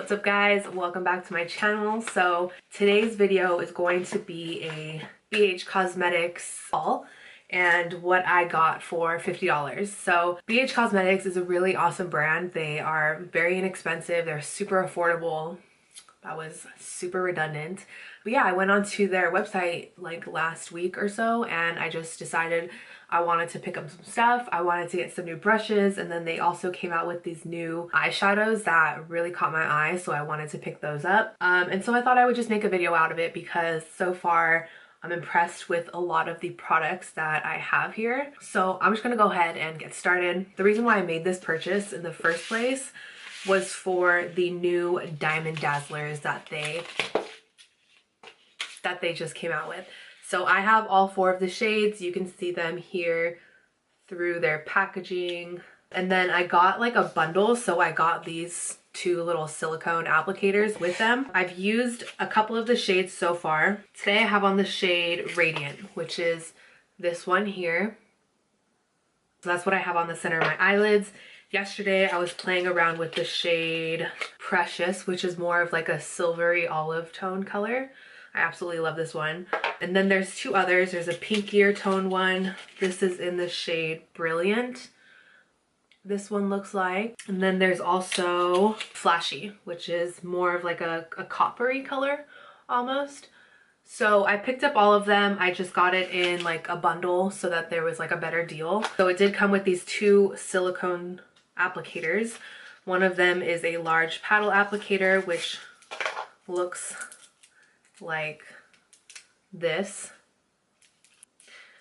What's up guys, welcome back to my channel. So today's video is going to be a BH Cosmetics haul and what I got for $50. So BH Cosmetics is a really awesome brand. They are very inexpensive, they're super affordable. That was super redundant. But yeah, I went onto their website like last week or so and I just decided I wanted to pick up some stuff. I wanted to get some new brushes, and then they also came out with these new eyeshadows that really caught my eye, so I wanted to pick those up. And so I thought I would just make a video out of it because so far I'm impressed with a lot of the products that I have here. So I'm just gonna go ahead and get started. The reason why I made this purchase in the first place was for the new Diamond Dazzlers that they just came out with. So I have all 4 of the shades. You can see them here through their packaging. And then I got like a bundle, so I got these 2 little silicone applicators with them. I've used a couple of the shades so far. Today I have on the shade Radiant, which is this one here. So that's what I have on the center of my eyelids. Yesterday I was playing around with the shade Precious, which is more of like a silvery olive tone color. I absolutely love this one. And then there's 2 others. There's a pinkier tone one. This is in the shade Brilliant. This one looks like. And then there's also Flashy, which is more of like a coppery color almost. So I picked up all of them. I just got it in like a bundle so that there was like a better deal. So it did come with these 2 silicone applicators. One of them is a large paddle applicator, which looks like this.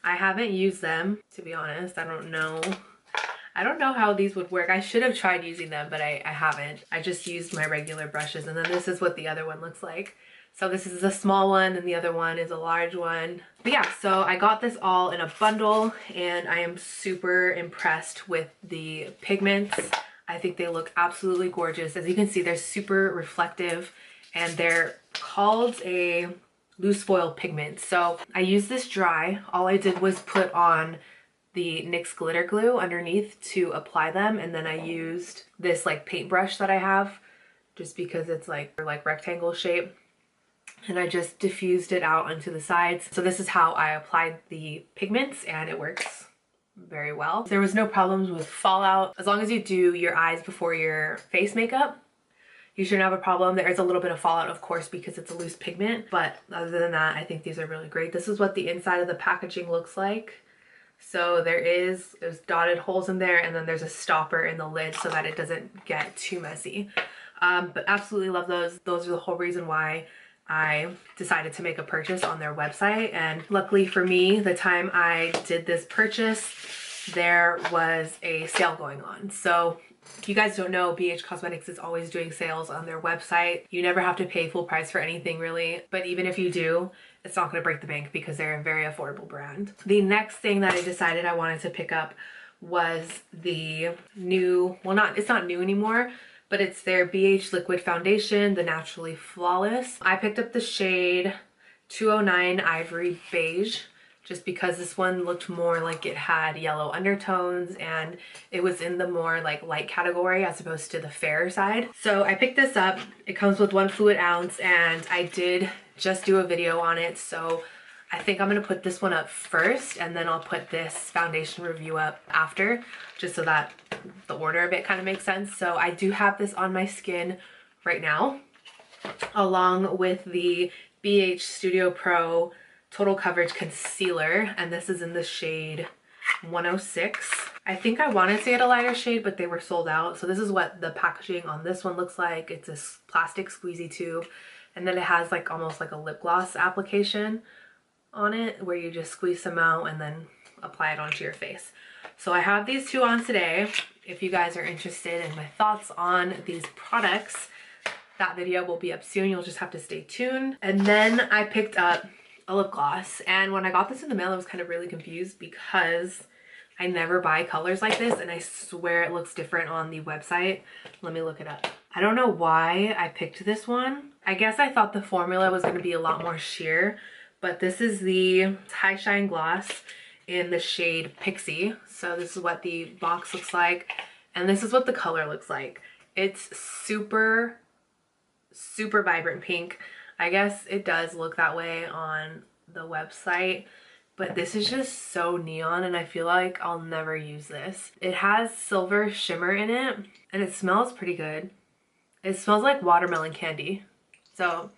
I haven't used them, to be honest. I don't know how these would work. I should have tried using them, but I haven't. I just used my regular brushes, and then this is what the other one looks like. So this is a small one and the other one is a large one. But yeah, so I got this all in a bundle and I am super impressed with the pigments. I think they look absolutely gorgeous. As you can see, they're super reflective and they're called a loose foil pigment. So I used this dry. All I did was put on the NYX glitter glue underneath to apply them, and then I used this like paintbrush that I have just because it's like rectangle shape, and I just diffused it out onto the sides. So this is how I applied the pigments and it works very well. There was no problems with fallout. As long as you do your eyes before your face makeup, you shouldn't have a problem. There is a little bit of fallout, of course, because it's a loose pigment, but other than that, I think these are really great. This is what the inside of the packaging looks like. So there's dotted holes in there, and then there's a stopper in the lid so that it doesn't get too messy. But absolutely love those. Those are the whole reason why I decided to make a purchase on their website. And luckily for me, the time I did this purchase, there was a sale going on. So if you guys don't know, BH Cosmetics is always doing sales on their website. You never have to pay full price for anything really, but even if you do, it's not going to break the bank because they're a very affordable brand. The next thing that I decided I wanted to pick up was the new, well, it's not new anymore, but it's their BH Liquid Foundation, the Naturally Flawless. I picked up the shade 209 Ivory Beige, just because this one looked more like it had yellow undertones and it was in the more like light category as opposed to the fair side. So I picked this up. It comes with 1 fluid ounce and I did just do a video on it. So I think I'm gonna put this one up first and then I'll put this foundation review up after, just so that the order of it kind of makes sense. So I do have this on my skin right now, along with the BH Studio Pro Total Coverage Concealer, and this is in the shade 106. I think I wanted to get a lighter shade, but they were sold out. So this is what the packaging on this one looks like. It's a plastic squeezy tube, and then it has like almost like a lip gloss application on it where you just squeeze some out and then apply it onto your face. So I have these 2 on today. If you guys are interested in my thoughts on these products, that video will be up soon. You'll just have to stay tuned. And then I picked up a lip gloss, and when I got this in the mail I was kind of really confused because I never buy colors like this and I swear it looks different on the website. Let me look it up. I don't know why I picked this one. I guess I thought the formula was going to be a lot more sheer, but this is the High Shine Gloss in the shade Pixi. So this is what the box looks like and this is what the color looks like. It's super super vibrant pink. I guess it does look that way on the website, but this is just so neon and I feel like I'll never use this. It has silver shimmer in it and it smells pretty good. It smells like watermelon candy. So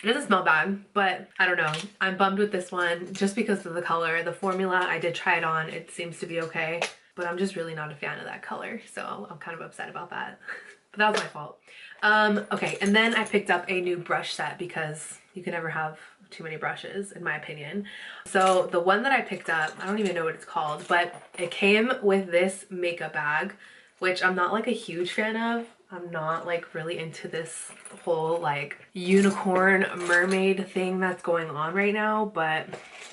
it doesn't smell bad, but I don't know. I'm bummed with this one just because of the color. The formula, I did try it on. It seems to be okay, but I'm just really not a fan of that color. So I'm kind of upset about that. But that was my fault. Okay, and then I picked up a new brush set because you can never have too many brushes, in my opinion. So the one that I picked up, I don't even know what it's called, but it came with this makeup bag, which I'm not like a huge fan of. I'm not like really into this whole like unicorn mermaid thing that's going on right now, but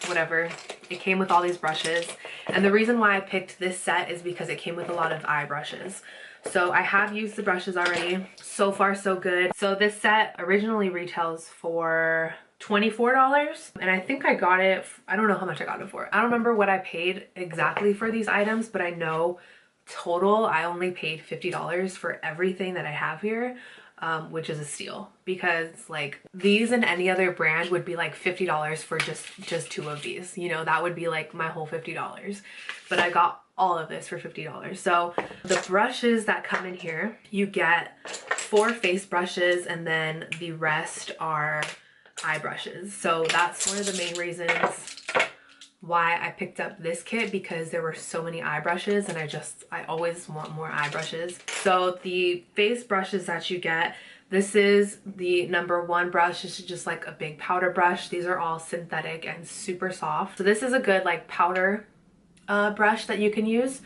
whatever. It came with all these brushes. And the reason why I picked this set is because it came with a lot of eye brushes. So I have used the brushes already. So far, so good. So this set originally retails for $24 and I think I got it, I don't know how much I got it for. I don't remember what I paid exactly for these items, but I know total I only paid $50 for everything that I have here, which is a steal because like these and any other brand would be like $50 for just two of these, you know, that would be like my whole $50, but I got all of this for $50. So the brushes that come in here, you get 4 face brushes and then the rest are eye brushes. So that's one of the main reasons why I picked up this kit, because there were so many eye brushes and I always want more eye brushes. So the face brushes that you get, this is the #1 brush. This is just like a big powder brush. These are all synthetic and super soft. So this is a good like powder brush that you can use.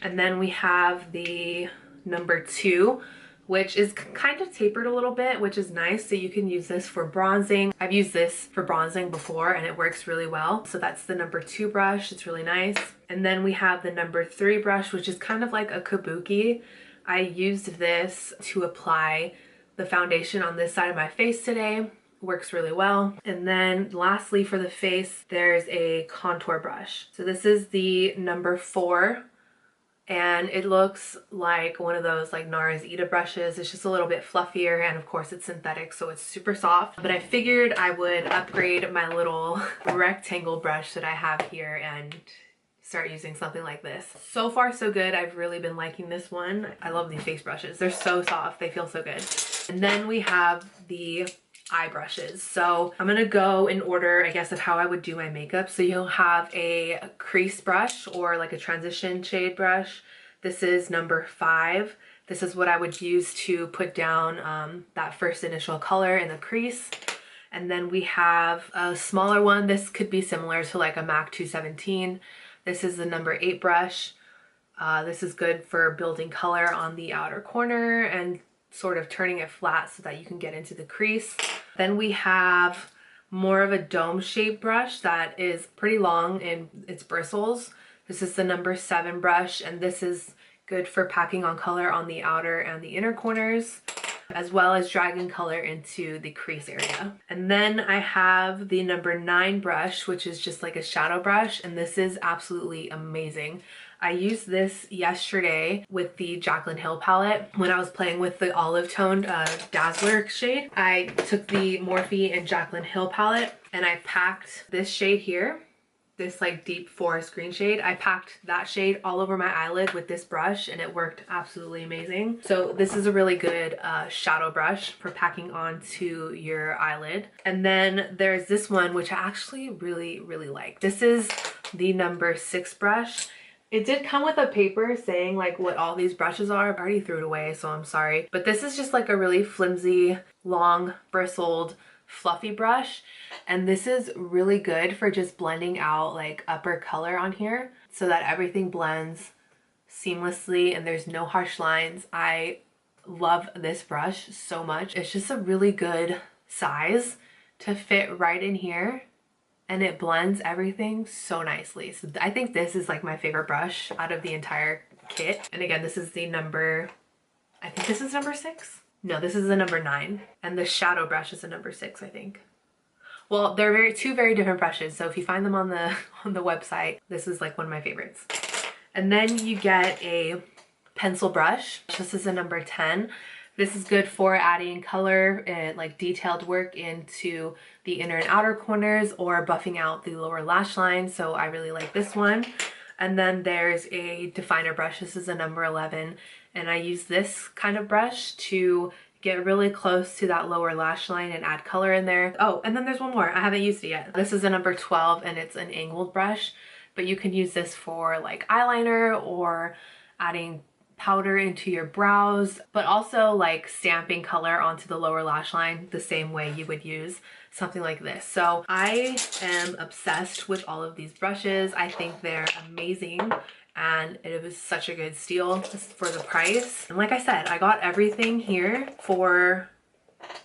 And then we have the #2, which is kind of tapered a little bit, which is nice. So you can use this for bronzing. I've used this for bronzing before and it works really well. So that's the #2 brush. It's really nice. And then we have the #3 brush, which is kind of like a kabuki. I used this to apply the foundation on this side of my face today. Works really well. And then lastly for the face, there's a contour brush. So this is the #4. And it looks like one of those like NARS Ita brushes. It's just a little bit fluffier and of course it's synthetic, so it's super soft. But I figured I would upgrade my little rectangle brush that I have here and start using something like this. So far so good. I've really been liking this one. I love these face brushes. They're so soft. They feel so good. And then we have the eye brushes. So I'm gonna go in order, I guess, of how I would do my makeup. So you'll have a crease brush or like a transition shade brush. This is #5. This is what I would use to put down that first initial color in the crease. And then we have a smaller one. This could be similar to like a MAC 217. This is the #8 brush. This is good for building color on the outer corner and sort of turning it flat so that you can get into the crease. Then we have more of a dome shaped brush that is pretty long in its bristles. This is the #7 brush, and this is good for packing on color on the outer and the inner corners, as well as dragging color into the crease area. And then I have the #9 brush, which is just like a shadow brush, and this is absolutely amazing. I used this yesterday with the Jaclyn Hill palette when I was playing with the olive toned Dazzler shade. I took the Morphe and Jaclyn Hill palette and I packed this shade here, this like deep forest green shade. I packed that shade all over my eyelid with this brush and it worked absolutely amazing. So this is a really good shadow brush for packing onto your eyelid. And then there's this one, which I actually really like. This is the #6 brush. It did come with a paper saying like what all these brushes are. I already threw it away, so I'm sorry. But this is just like a really flimsy, long, bristled, fluffy brush. And this is really good for just blending out like upper color on here so that everything blends seamlessly and there's no harsh lines. I love this brush so much. It's just a really good size to fit right in here. And it blends everything so nicely. So I think this is like my favorite brush out of the entire kit. And again, this is the I think this is #6. No, this is the #9. And the shadow brush is the #6, I think. Well, they're two very different brushes. So if you find them on the website, this is like one of my favorites. And then you get a pencil brush. This is a #10. This is good for adding color and like detailed work into the inner and outer corners or buffing out the lower lash line. So I really like this one. And then there's a definer brush. This is a number 11. And I use this kind of brush to get really close to that lower lash line and add color in there. Oh, and then there's one more. I haven't used it yet. This is a number 12 and it's an angled brush, but you can use this for like eyeliner or adding powder into your brows, but also like stamping color onto the lower lash line the same way you would use something like this. So I am obsessed with all of these brushes. I think they're amazing and it was such a good steal for the price. And like I said, I got everything here for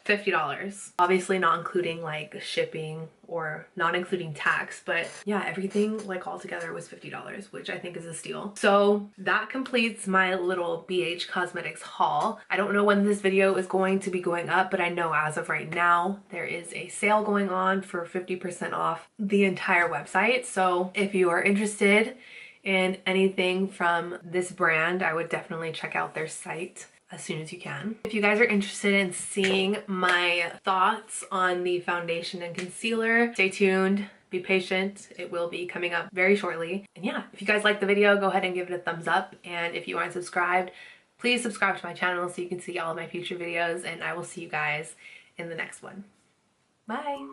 $50. Obviously not including like shipping or not including tax, but yeah, everything like all together was $50, which I think is a steal. So that completes my little BH Cosmetics haul. I don't know when this video is going to be going up, but I know as of right now, there is a sale going on for 50% off the entire website. So if you are interested in anything from this brand, I would definitely check out their site as soon as you can. If you guys are interested in seeing my thoughts on the foundation and concealer, stay tuned, be patient. It will be coming up very shortly. And yeah, if you guys like the video, go ahead and give it a thumbs up. And if you aren't subscribed, please subscribe to my channel so you can see all of my future videos, and I will see you guys in the next one. Bye.